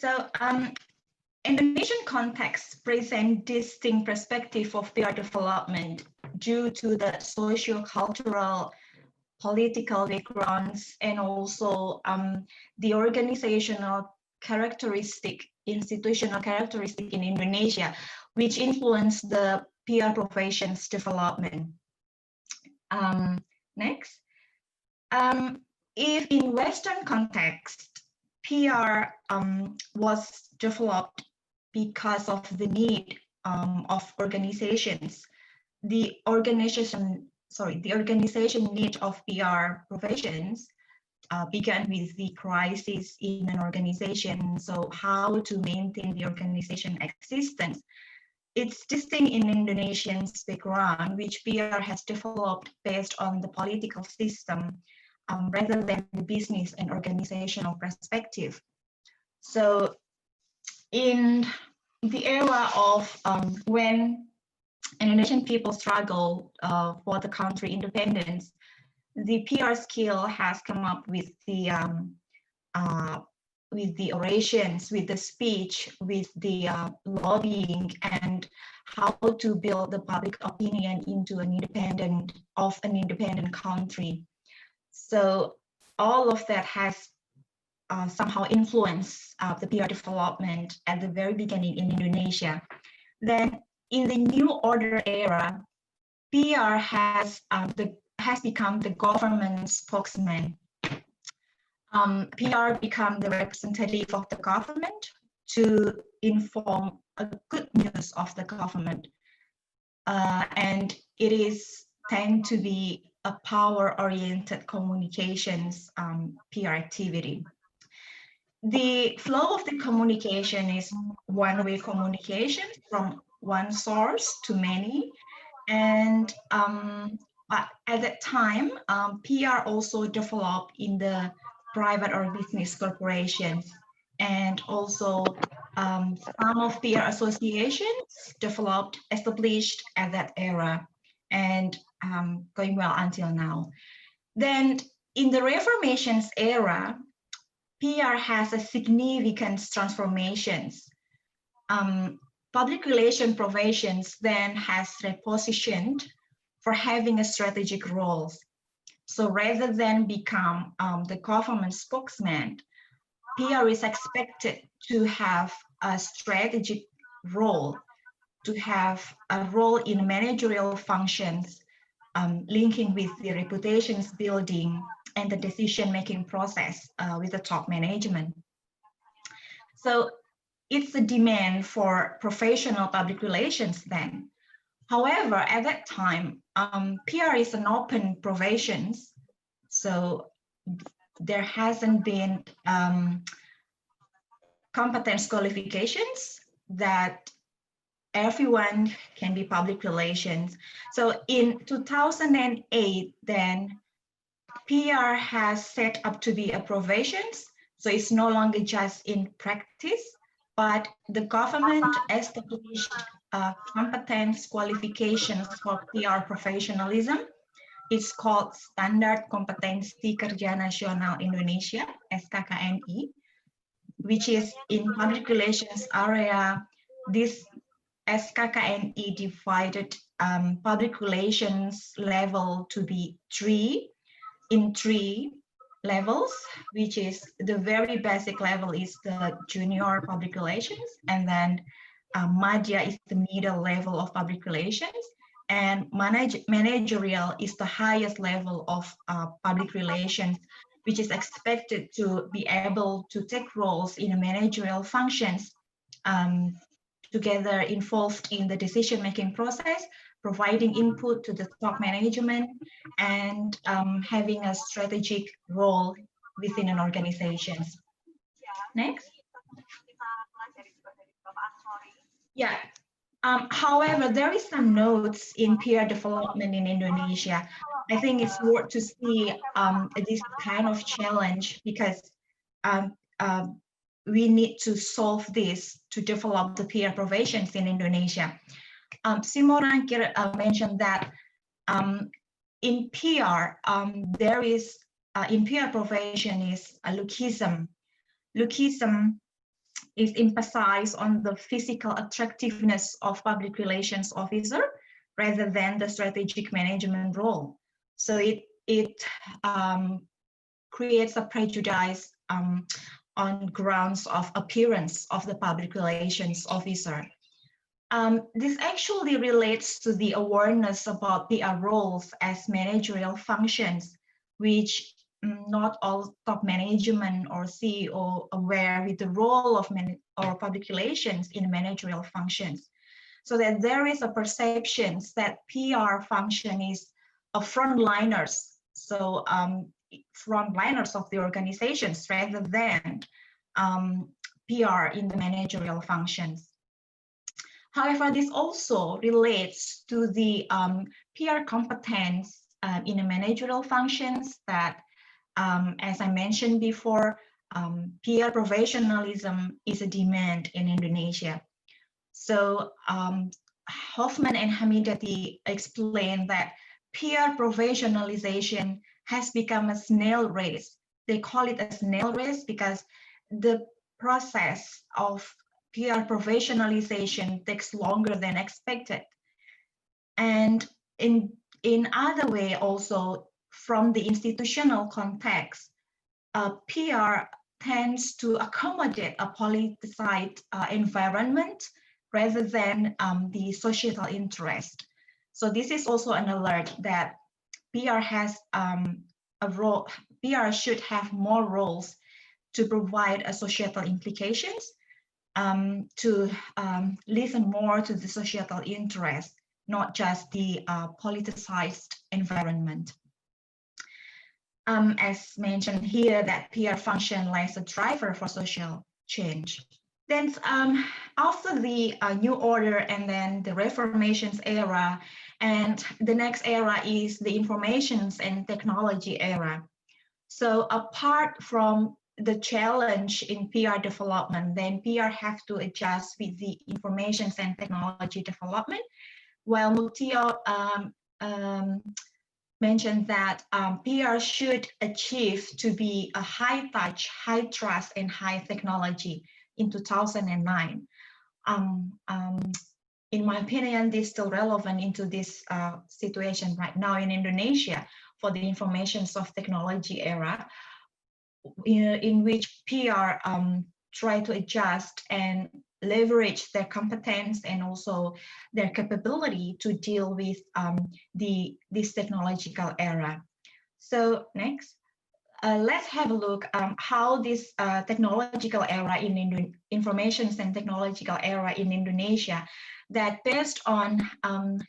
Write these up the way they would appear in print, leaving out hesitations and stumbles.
So Indonesian context present distinct perspective of PR development due to the socio-cultural, political backgrounds, and also the organizational characteristic, institutional characteristic in Indonesia, which influence the PR profession's development. Next, if in Western context, PR was developed because of the need of organizations, the organization need of PR professions began with the crisis in an organization. So how to maintain the organization existence. It's distinct in Indonesian's background, which PR has developed based on the political system rather than the business and organizational perspective. So in the era of when Indonesian people struggle for the country independence, the PR skill has come up with the orations, with the speech, with the lobbying, and how to build the public opinion into an independent country. So all of that has somehow influenced the PR development at the very beginning in Indonesia. Then in the New Order era, PR has become the government spokesman. PR become the representative of the government to inform a good news of the government. And it is tend to be a power-oriented communications PR activity. The flow of the communication is one-way communication from one source to many. And at that time, PR also developed in the private or business corporations, and also some of PR associations established at that era, and going well until now. Then in the Reformation's era, PR has a significant transformations. Public relation professions then has repositioned for having a strategic role. So rather than become the government spokesman, PR is expected to have a strategic role, to have a role in managerial functions, linking with the reputations building and the decision-making process with the top management. So it's a demand for professional public relations then. However, at that time, PR is an open professions, so there hasn't been competence qualifications that everyone can be public relations. So in 2008, then PR has set up to be a professions, so it's no longer just in practice, but the government established competence qualifications for PR professionalism. It's called Standard Kompetensi Kerja Nasional Indonesia, SKKNI, which is in public relations area. This SKKNI divided public relations level to be three levels, which is the very basic level is the junior public relations, and then Madya is the middle level of public relations, and managerial is the highest level of public relations, which is expected to be able to take roles in managerial functions, together involved in the decision-making process, providing input to the top management, and having a strategic role within an organization. Next. Yeah. However, there is some notes in PR development in Indonesia. I think it's worth to see this kind of challenge, because we need to solve this to develop the PR professions in Indonesia. Simon mentioned that in PR, there is in PR profession is a lookism. Lookism is emphasized on the physical attractiveness of public relations officer rather than the strategic management role. So it creates a prejudice on grounds of appearance of the public relations officer. This actually relates to the awareness about PR roles as managerial functions, which not all top management or CEO aware with the role of public relations in managerial functions. So that there is a perception that PR function is a frontliners, so frontliners of the organizations rather than PR in the managerial functions. However, this also relates to the PR competence in the managerial functions that, as I mentioned before, PR professionalism is a demand in Indonesia. So Hoffman and Hamidati explained that PR professionalization has become a snail race. They call it a snail race because the process of PR professionalization takes longer than expected. And in other way also, from the institutional context, PR tends to accommodate a politicized environment rather than the societal interest. So this is also an alert that PR has a role. PR should have more roles to provide a societal implications, to listen more to the societal interest, not just the politicized environment. As mentioned here, that PR function lies a driver for social change. Then after the New Order and then the Reformations era, and the next era is the Informations and Technology era. So apart from the challenge in PR development, then PR have to adjust with the information and technology development, while Muktio mentioned that PR should achieve to be a high touch, high trust, and high technology in 2009. In my opinion, this is still relevant into this situation right now in Indonesia for the informations of technology era, in which PR try to adjust and leverage their competence and also their capability to deal with this technological era. So next, let's have a look how this technological era in informations and technological era in Indonesia, that based on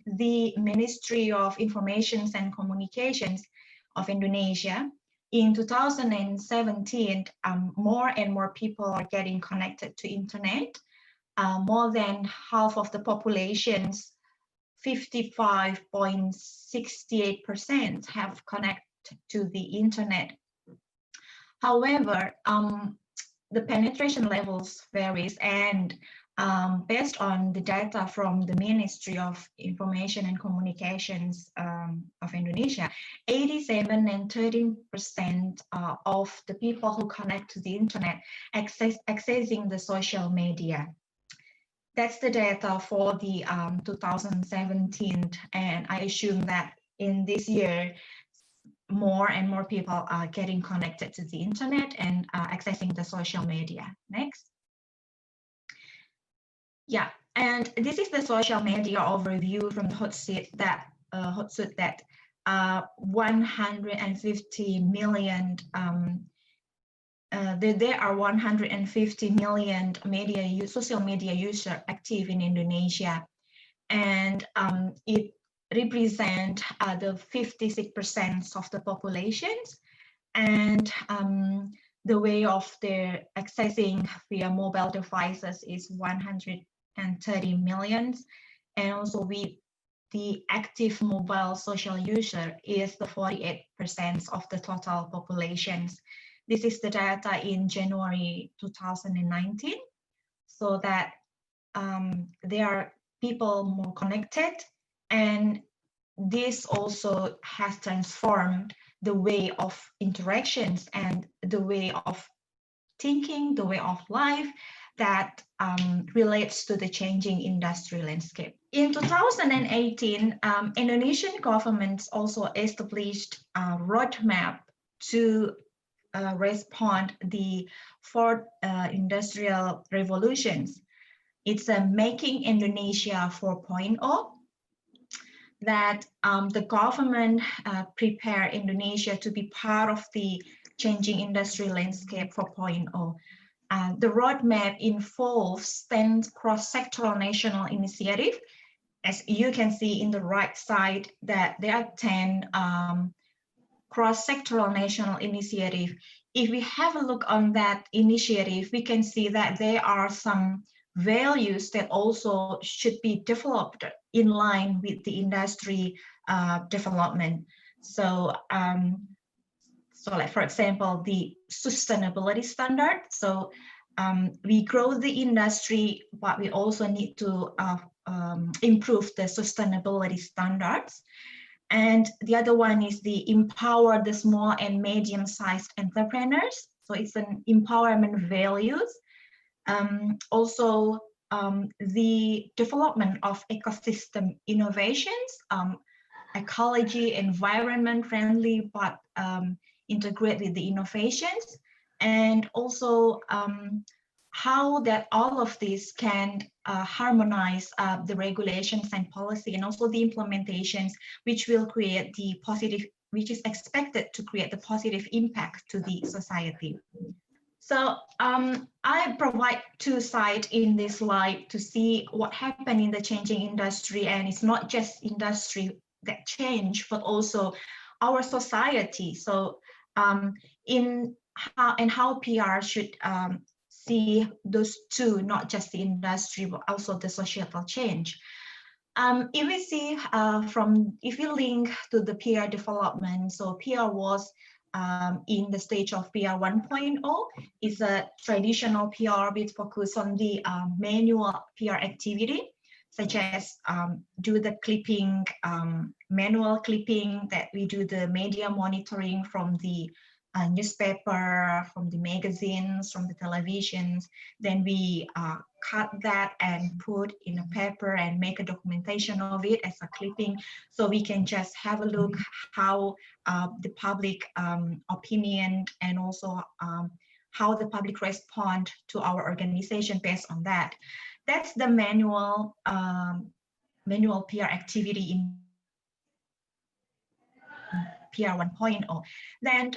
the Ministry of Informations and Communications of Indonesia, in 2017, more and more people are getting connected to internet. More than half of the populations, 55.68%, have connected to the internet. However, the penetration levels varies, and based on the data from the Ministry of Information and Communications of Indonesia, 87 and 13% of the people who connect to the internet accessing the social media. That's the data for the 2017, and I assume that in this year, more and more people are getting connected to the internet and accessing the social media. Next. Yeah, and this is the social media overview from the hot seat that 150 million. There are 150 million social media users active in Indonesia, and it represent the 56% of the populations, and the way of their accessing via mobile devices is 130 million, and also with the active mobile social user is the 48% of the total populations. This is the data in January 2019, so that there are people more connected, and this also has transformed the way of interactions and the way of thinking, the way of life, that relates to the changing industry landscape. In 2018, Indonesian governments also established a roadmap to respond the fourth industrial revolutions. It's a Making Indonesia 4.0 that the government prepare Indonesia to be part of the changing industry landscape 4.0. The roadmap involves 10 cross-sectoral national initiatives. As you can see in the right side, that there are 10 cross-sectoral national initiatives. If we have a look on that initiative, we can see that there are some values that also should be developed in line with the industry development. So, like for example, the sustainability standard. So we grow the industry, but we also need to improve the sustainability standards. And the other one is the empower the small and medium-sized entrepreneurs. So it's an empowerment values. Also, the development of ecosystem innovations, ecology, environment friendly, but integrate with the innovations, and also how that all of this can harmonize the regulations and policy, and also the implementations, which will create the positive, which is expected to create the positive impact to the society. So I provide two sides in this slide to see what happened in the changing industry, and it's not just industry that change, but also our society. So in how PR should see those two, not just the industry, but also the societal change. If we see if you link to the PR development, so PR was in the stage of PR 1.0, is a traditional PR with focus on the manual PR activity, such as do the clipping, manual clipping, that we do the media monitoring from the newspaper, from the magazines, from the televisions. Then we cut that and put in a paper and make a documentation of it as a clipping, so we can just have a look how the public opinion, and also how the public respond to our organization based on that. That's the manual PR activity in PR 1.0. Then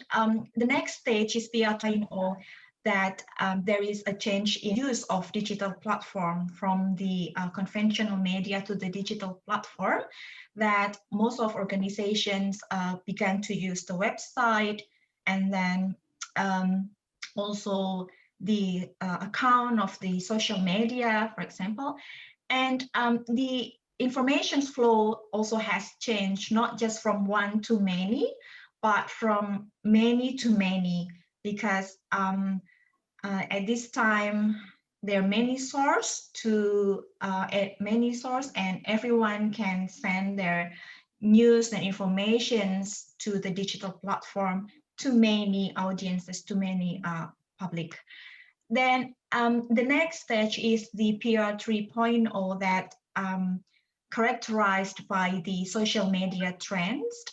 the next stage is PR 2.0, that there is a change in use of digital platform from the conventional media to the digital platform, that most of organizations began to use the website, and then also the account of the social media, for example. And the information flow also has changed, not just from one to many, but from many to many, because at this time there are many sources and everyone can send their news and informations to the digital platform to many audiences, to many public. Then the next stage is the PR 3.0, that characterized by the social media trends,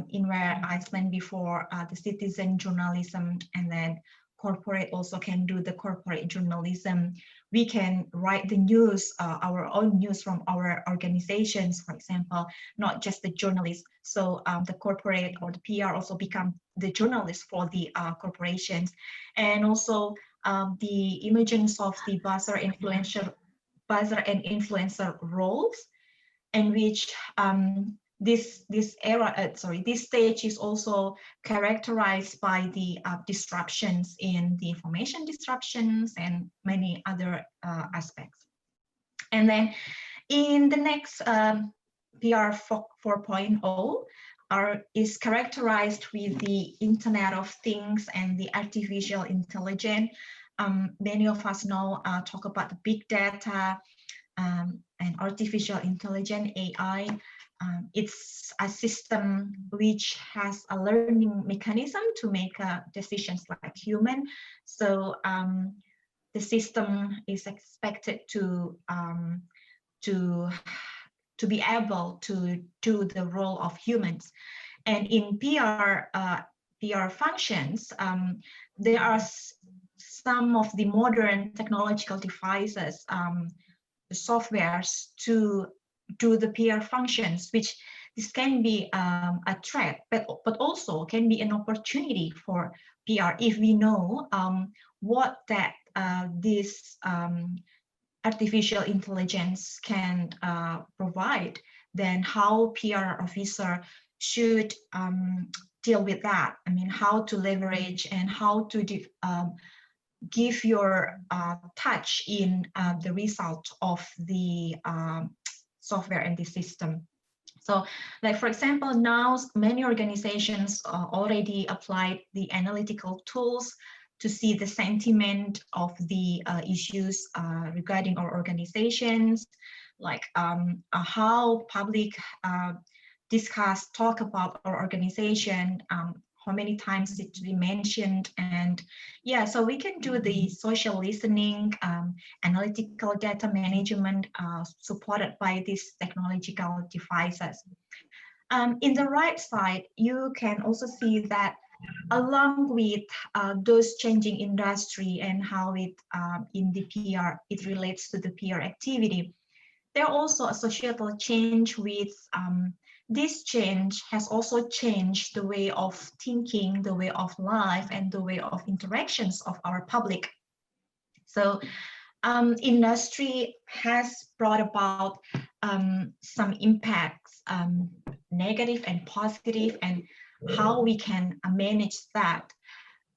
in where I explained before, the citizen journalism, and then corporate also can do the corporate journalism. We can write the news, our own news from our organizations, for example, not just the journalists. So the corporate or the PR also become the journalists for the corporations. And also the emergence of the buzzer and influencer roles, in which this stage is also characterized by the disruptions in the information disruptions and many other aspects. And then in the next PR 4.0 is characterized with the Internet of Things and the artificial intelligence. Many of us know talk about the big data and artificial intelligence, AI. It's a system which has a learning mechanism to make decisions like human. So the system is expected to be able to do the role of humans. And in PR functions, there are some of the modern technological devices, the softwares to do the PR functions, which this can be a threat, but also can be an opportunity for PR if we know what that this artificial intelligence can provide. Then how PR officer should deal with that. I mean, how to leverage and how to give your touch in the result of the software and the system. So, like for example, now many organizations already applied the analytical tools to see the sentiment of the issues regarding our organizations, like how public talk about our organization, how many times it to be mentioned, and yeah, so we can do the social listening, analytical data management supported by these technological devices. In the right side, you can also see that along with those changing industry and how it in the PR, it relates to the PR activity, there are also a societal change with this change has also changed the way of thinking, the way of life, and the way of interactions of our public. So industry has brought about some impacts, negative and positive, and how we can manage that.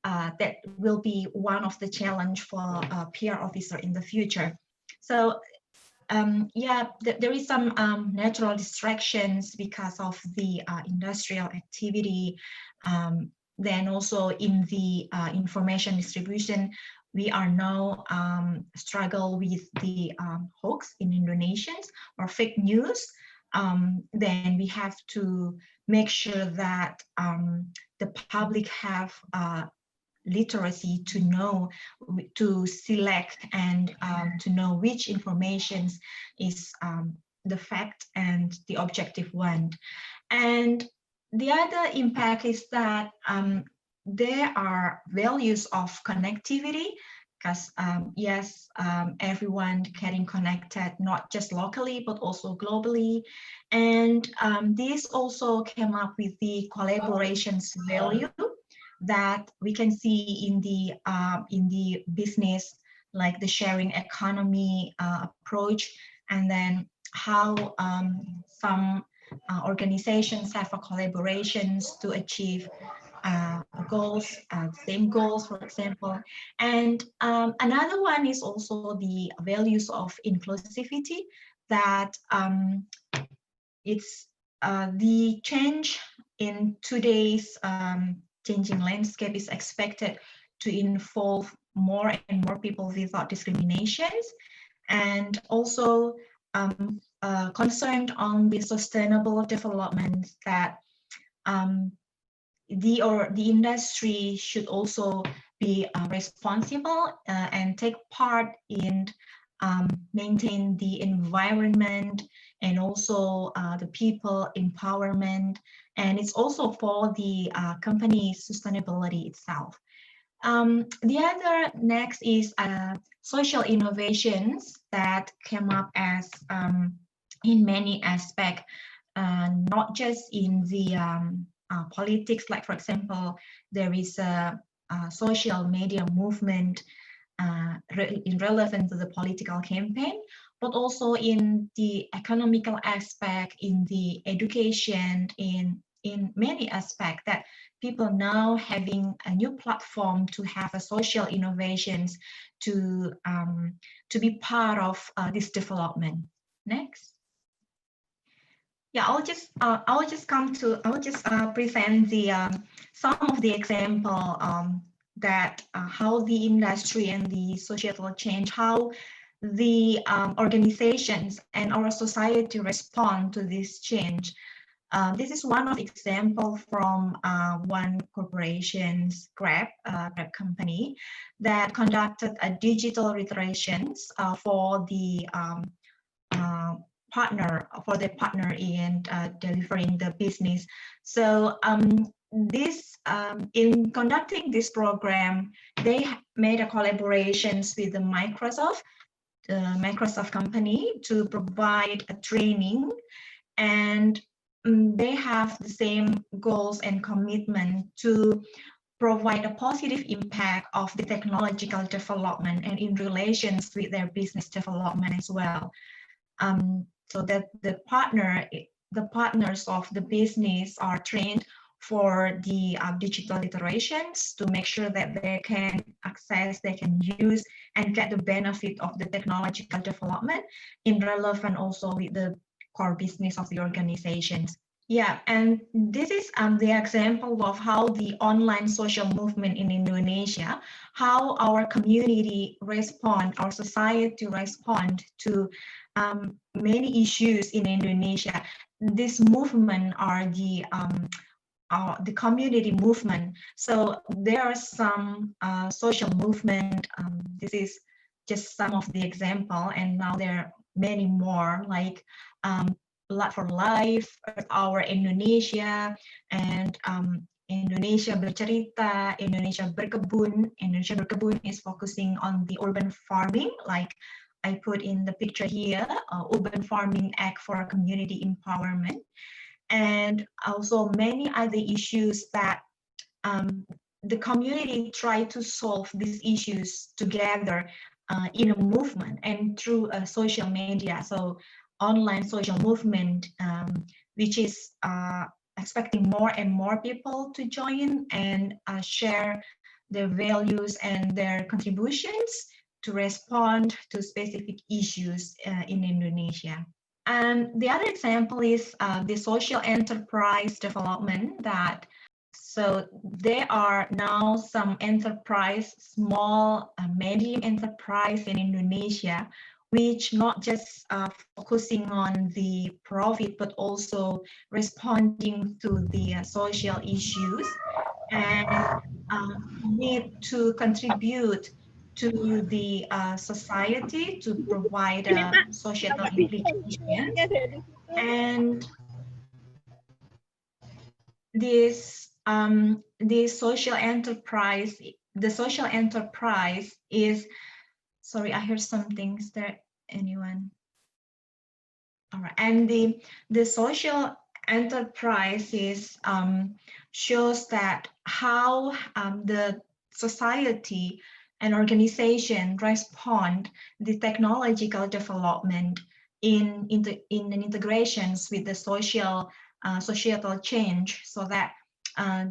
That will be one of the challenge for a PR officer in the future. So yeah, there is some natural distractions because of the industrial activity. Then also in the information distribution, we are now struggle with the hoax in Indonesia or fake news. Then we have to make sure that the public have literacy to know, to select and to know which information is the fact and the objective one. And the other impact is that there are values of connectivity, because yes, everyone getting connected, not just locally, but also globally. And this also came up with the collaborations value that we can see in the business, like the sharing economy approach, and then how some organizations have a collaborations to achieve goals, same goals, for example. And another one is also the values of inclusivity, that it's the change in today's changing landscape is expected to involve more and more people without discriminations, and also concerned on the sustainable development, that the industry should also be responsible and take part in maintain the environment and also the people empowerment, and it's also for the company sustainability itself. The other next is social innovations that came up as in many aspects, not just in the politics, like for example, there is a social media movement relevant to the political campaign, but also in the economical aspect, in the education, in many aspects, that people now having a new platform to have a social innovations to be part of this development. Next. Yeah, I'll just present the some of the example that how the industry and the societal change, how the organizations and our society respond to this change. This is one of example from one corporation's Grab company that conducted a digital iterations for the partner in delivering the business. So in conducting this program, they made a collaborations with the Microsoft company to provide a training, and they have the same goals and commitment to provide a positive impact of the technological development and in relations with their business development as well. So that the partners of the business are trained for the digital iterations to make sure that they can access, they can use and get the benefit of the technological development in relevant also with the core business of the organizations. Yeah, and this is the example of how the online social movement in Indonesia, how our community respond, our society respond to many issues in Indonesia. This movement are the community movement. So there are some social movement. This is just some of the example, and now there are many more, like Blood for Life, Earth Hour Indonesia, and Indonesia Bercerita, Indonesia Berkebun. Indonesia Berkebun is focusing on the urban farming, like I put in the picture here, Urban Farming Act for Community Empowerment, and also many other issues that the community try to solve these issues together in a movement and through social media. So online social movement, which is expecting more and more people to join and share their values and their contributions to respond to specific issues in Indonesia. And the other example is the social enterprise development. So there are now some enterprise, small, medium enterprise in Indonesia, which not just focusing on the profit, but also responding to the social issues and need to contribute to the society to provide societal implications. And this social enterprise, the social enterprise is, sorry, I hear something. Is there anyone? All right, and the social enterprise is shows that how the society and organization respond the technological development in integrations with the societal change, so that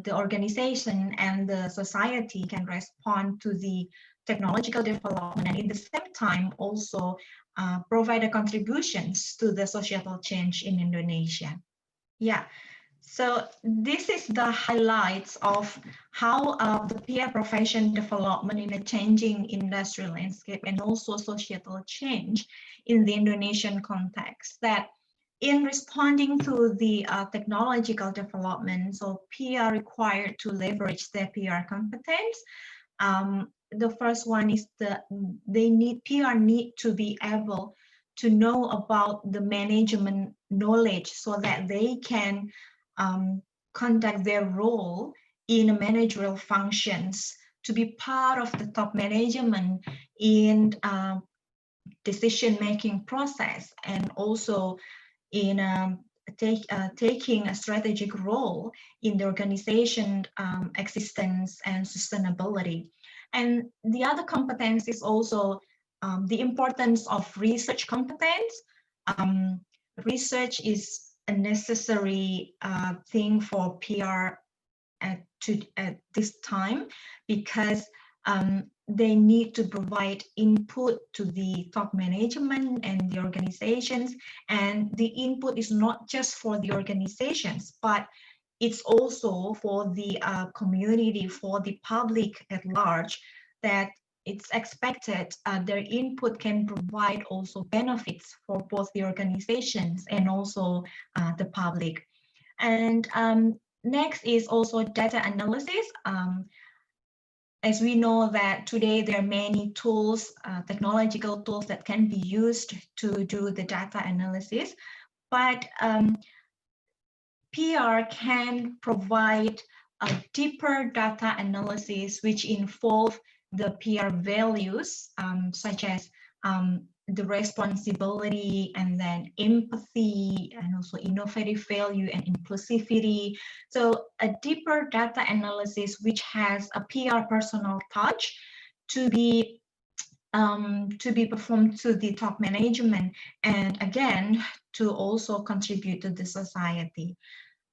the organization and the society can respond to the technological development and at the same time also provide contributions to the societal change in Indonesia. Yeah, so this is the highlights of how the PR profession development in a changing industrial landscape and also societal change in the Indonesian context, that in responding to the technological development, so PR required to leverage their PR competence. The first one is PR need to be able to know about the management knowledge so that they can conduct their role in managerial functions, to be part of the top management in decision-making process, and also in taking a strategic role in the organization existence and sustainability. And the other competence is also the importance of research competence. Research is a necessary thing for PR at this time, because they need to provide input to the top management and the organizations. And the input is not just for the organizations, but it's also for the community, for the public at large, that it's expected their input can provide also benefits for both the organizations and also the public. And next is also data analysis. As we know that today there are many tools, technological tools that can be used to do the data analysis, but PR can provide a deeper data analysis which involve the PR values, such as the responsibility and then empathy and also innovative value and inclusivity. So a deeper data analysis which has a PR personal touch to be performed to the top management, and again to also contribute to the society.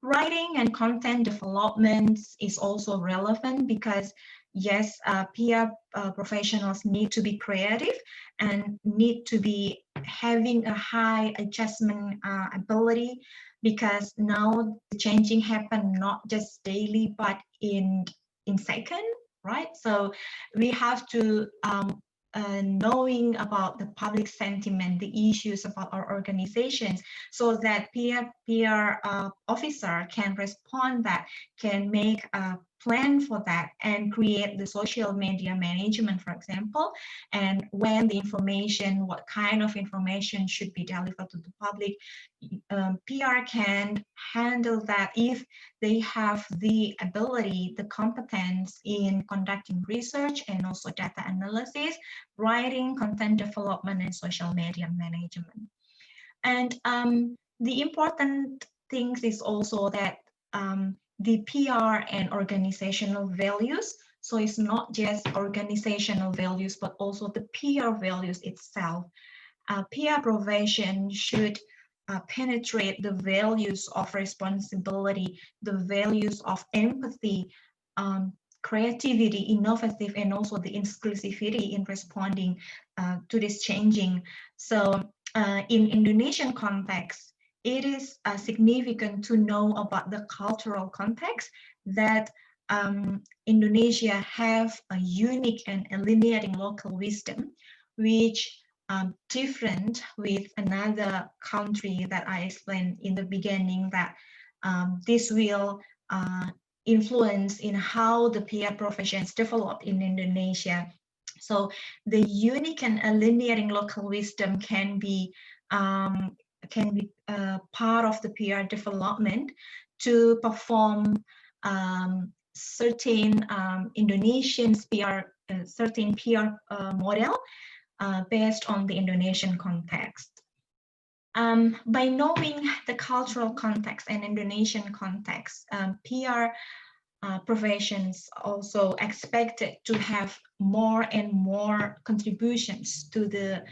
Writing and content development is also relevant because yes, PR professionals need to be creative and need to be having a high adjustment ability, because now the changing happen not just daily but in second, right? So we have to knowing about the public sentiment, the issues about our organizations, so that PR officer can respond, that can make a plan for that and create the social media management, for example, and when the information, what kind of information should be delivered to the public. PR can handle that if they have the ability, the competence in conducting research and also data analysis, writing, content development, and social media management. And the important things is also that the PR and organizational values. So it's not just organizational values, but also the PR values itself. PR profession should penetrate the values of responsibility, the values of empathy, creativity, innovative, and also the inclusivity in responding to this changing. So in Indonesian context, it is significant to know about the cultural context that Indonesia have a unique and alienating local wisdom, which different with another country that I explained in the beginning, that this will influence in how the PR professions develop in Indonesia. So the unique and alienating local wisdom can be part of the PR development to perform certain Indonesian PR, certain PR model based on the Indonesian context. By knowing the cultural context and Indonesian context, PR professions also expected to have more and more contributions to the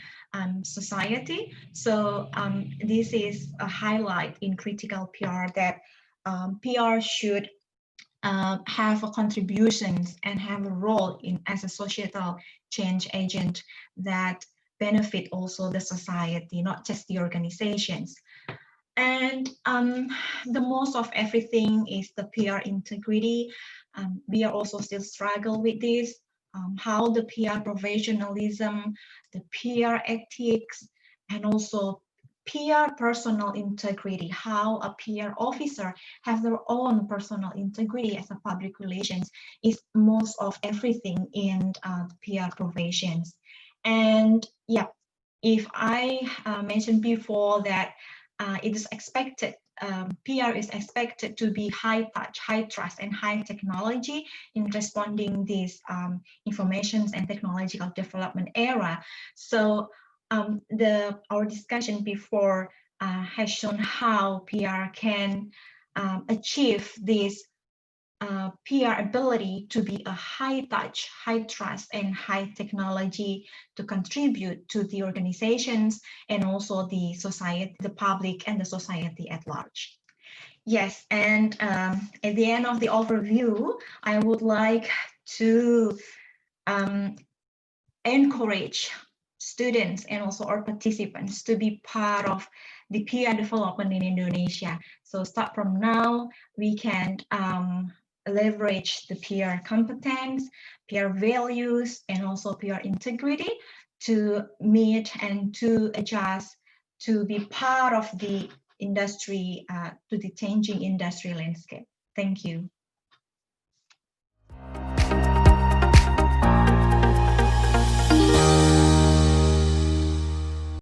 society. So this is a highlight in critical PR, that PR should have a contributions and have a role in as a societal change agent that benefit also the society, not just the organizations. And the most of everything is the PR integrity. We are also still struggle with this, how the PR professionalism, the PR ethics, and also PR personal integrity, how a PR officer have their own personal integrity as a public relations, is most of everything in PR professions. And yeah, if I mentioned before that it is expected, PR is expected to be high touch, high trust, and high technology in responding these information and technological development era. So our discussion before has shown how PR can achieve this PR ability to be a high touch, high trust, and high technology to contribute to the organizations and also the society, the public, and the society at large. Yes, and at the end of the overview, I would like to encourage students and also our participants to be part of the PR development in Indonesia. So start from now, we can leverage the PR competence, PR values, and also PR integrity to meet and to adjust to be part of the industry, to the changing industry landscape. Thank you.